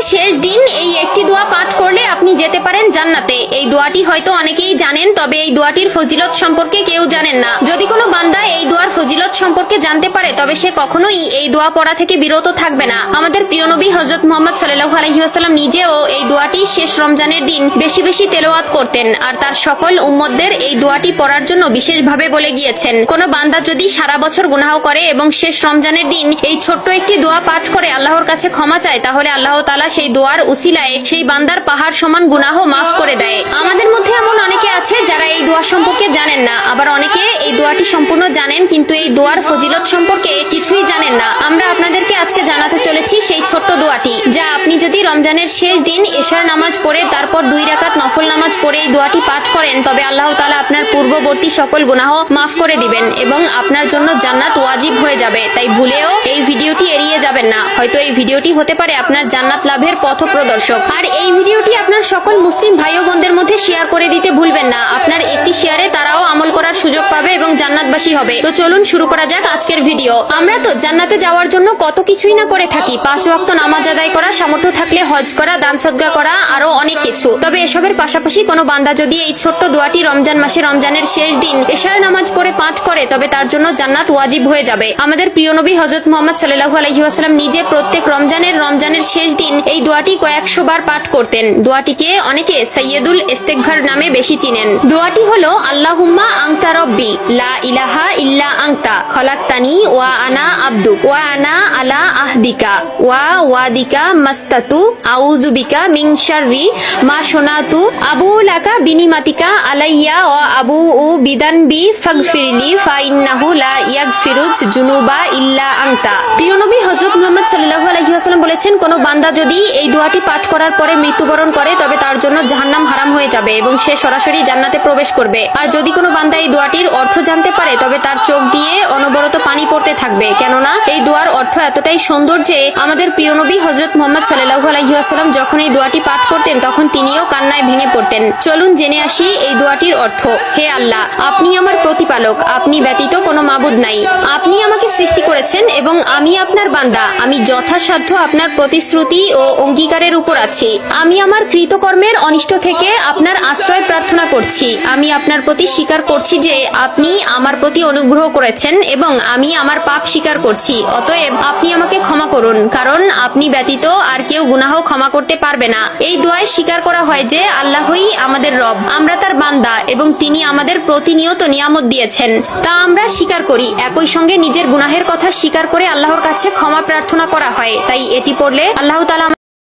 রমজানের শেষ দিন এই একটি দোয়া পাঠ করলে আপনি যেতে পারেন জান্নাতে। এই দোয়াটি হয়তো অনেকেই জানেন, তবে এই দোয়াটির ফজিলত সম্পর্কে কেউ জানেন না। যদি কোনো বান্দা এই দোয়ার ফজিলত সম্পর্কে জানতে পারে তবে সে কখনোই এই দোয়া পড়া থেকে বিরত থাকবে না। আমাদের প্রিয় নবী হযরত মুহাম্মদ সাল্লাল্লাহু আলাইহি ওয়াসাল্লাম নিজেও এই দোয়াটি শেষ রমজানের দিন বেশি বেশি তেলাওয়াত করতেন, আর তার সকল উম্মতদের এই দোয়াটি পড়ার জন্য বিশেষভাবে বলে গিয়েছেন। কোনো বান্দা যদি সারা বছর গুনাহ করে এবং শেষ রমজানের দিন এই ছোট্ট একটি দোয়া পাঠ করে আল্লাহর কাছে ক্ষমা চায়, তাহলে আল্লাহ তাআলা সেই দোয়ার উসিলায় সেই বান্দার পাহাড় সমান গুনাহ মাফ করে দেয়। আমাদের মধ্যে এমন অনেকে আছে যারা এই দোয়া সম্পর্কে জানেন না, আবার অনেকে এই দোয়াটি সম্পূর্ণ জানেন কিন্তু এই দোয়ার ফজিলত সম্পর্কে কিছুই জানেন না। আমরা আপনাদেরকে আজকে জানাতে চলেছি সেই ছোট্ট দোয়াটি, যা আপনি যদি রমজানের শেষ দিন এশার নামাজ পড়ে তারপর 2 রাকাত নফল নামাজ পড়ে এই দোয়াটি পাঠ করেন, তবে আল্লাহ তাআলা আপনার পূর্ববর্তী সকল গুনাহ মাফ করে দিবেন এবং আপনার জন্য জান্নাত ওয়াজিব হয়ে যাবে। তাই ভুলেও এই ভিডিওটি এড়িয়ে যাবেন না, হয়তো এই ভিডিওটি হতে পারে আপনার জান্নাত লাভের পথপ্রদর্শক। আর এই ভিডিওটি আপনার সকল মুসলিম ভাই ও বোনদের মধ্যে শেয়ার করে দিতে ভুলবেন না। আপনার একটি শেয়ারে তারাও আমল করার সুযোগ পাবে এবং জান্নাতবাসী হবে। তো চলুন শুরু করা যাক আজকের ভিডিও। আমরা তো জান্নাতে যাওয়ার জন্য কত কিছুই না করে থাকি, 5 ওয়াক্ত নামাজ আদায় করা, সামর্থ্য থাকলে হজ করা, দান সদকা করা, আরো অনেক কিছু। তবে এসবের পাশাপাশি কোনো বান্দা যদি এই ছোট্ট দোয়াটি রমজান মাসে রমজানের শেষ দিন এশার নামাজ পড়ে পাঠ করে তবে তার জন্য জান্নাত ওয়াজিব হয়ে যাবে। আমাদের প্রিয় নবী হযরত মুহাম্মদ সাল্লাল্লাহু আলাইহি ওয়াসাল্লাম নিজে প্রত্যেক রমজানের শেষ দিন এই দোয়াটি কয়েকশো বার পাঠ করতেন। দোয়াটিকে অনেকে সাইয়্যিদুল ইস্তিগফার নামে বেশি চিনেন। দোয়াটি হলো আল্লাহুম্মা আনতা রব্বি লা ইলাহা ইল্লা আনতা খলাকতানি ওয়া আনা আবদুক ওয়া আনা আলা আহদিকা ওয়া ওয়াদিকা মাস্তাতু আউযু বিকা মিন শাররি মা শনাতু আবু লাকা বিনিমাতিকা আলাইয়া ওয়া আবু উ বিদানবি ফাগফিরলি ফা ইন্নাহু লা ইয়াগফিরুজ জুনুবা ইল্লা আনতা। প্রিয় নবী হযরত মুহাম্মদ সাল্লাল্লাহু আলাইহি ওয়াসাল্লাম বলেছেন, কোন বান্দা যদি এই দোয়াটি পাঠ করার পরে মৃত্যুবরণ করে তবে তার জন্য জাহান্নাম হারাম হয়ে যাবে এবং সে সরাসরি জান্নাতে প্রবেশ করবে। আর যদি কোনো বান্দা এই দোয়াটির অর্থ জানতে পারে তবে তার চোখ দিয়ে অনবরত পানি পড়তে থাকবে, কেননা এই দোয়ার অর্থ এতটাই সুন্দর যে আমাদের প্রিয় নবী হযরত মুহাম্মদ সাল্লাল্লাহু আলাইহি ওয়াসাল্লাম যখন এই দোয়াটি পাঠ করতেন তখন তিনিও কান্নায় ভেঙে পড়তেন। চলুন জেনে আসি এই দোয়াটির অর্থ। হে আল্লাহ, আপনি আমার প্রতিপালক, আপনি ব্যতীত কোনো মাবুদ নাই। আপনি আমাকে সৃষ্টি করেছেন এবং আমি আপনার বান্দা। আমি যথাসাধ্য আপনার প্রতিশ্রুতি ও অঙ্গীকারের উপর আছি। আমি আমার কৃতকর্মের অনিষ্ট থেকে আপনার আশ্রয় প্রার্থনা করছি। আমি আপনার প্রতি স্বীকার করছি যে আপনি আমার প্রতি অনুগ্রহ করেছেন এবং আমি আমার পাপ স্বীকার করছি। অতএব আপনি আমাকে ক্ষমা করুন, কারণ আপনি ব্যতীত আর কেউ গুনাহ ক্ষমা করতে পারবে না। এই দোয়ায় স্বীকার করা হয় যে আল্লাহই আমাদের রব, আমরা তার বান্দা এবং তিনি আমাদের প্রতিনিয়ত নিয়ামত দিয়েছেন, তা আমরা স্বীকার করি। একই সঙ্গে নিজের গুনাহের কথা স্বীকার করে আল্লাহর কাছে ক্ষমা প্রার্থনা করা হয়। তাই এটি পড়লে আল্লাহ তাআলা